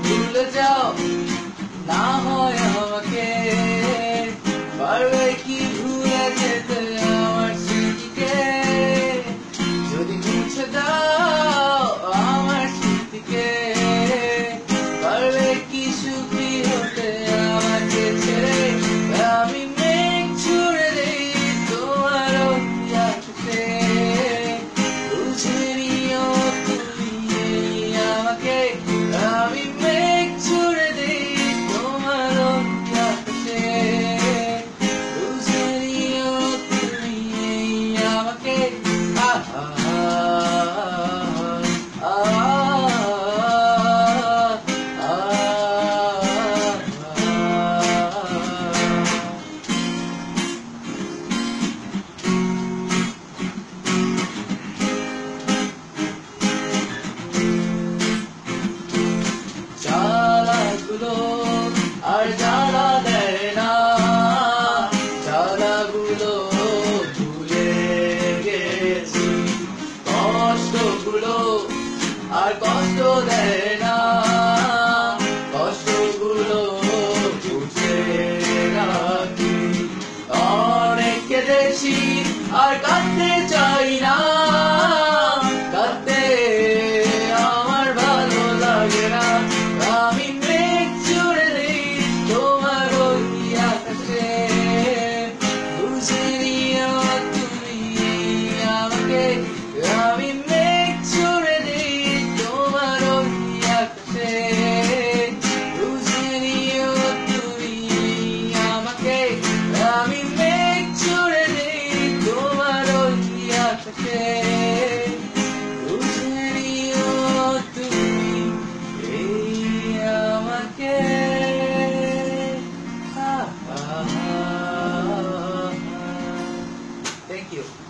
ভুলে যাও না হয় আমাকে, পারবে কি ভুলে যেতে আমার স্মৃতিকে? যদি মুছে দাও আমার স্মৃতিকে, পারবে কি সুখী হতে আমাকে ছেড়ে? আমি মেঘ ছুড়ে দেই তোমার আকাশে, বুঝে নিও তুমি আমাকে। আমি মেঘ ছুড়ে দেই তোমার আকাশে, বুঝে নিও তুমি আমাকে। আহা চালাগুলো আর জ্বালা দেয় না, জ্বালাগুলো ভুলে গেছি, কষ্টগুলো আর কষ্ট দেয় না, কষ্টগুলো বুঝে রাখি। অনেক কেঁদেছি আর কাঁদতে চাই না, কাঁদতে আমার ভালো লাগে না। আমি মেঘ ছুড়ে দিই তোমার ওই আকাশে, বুঝে নিও তুমি আমাকে। আমি মেঘ ছুড়ে দিই তোমার ওই আকাশে, বুঝে নিও তুমি আমাকে। আমি মেঘ ছুড়ে দিই তোমার ওই আকাশে, বুঝে নিও তুমি আমাকে। Thank you.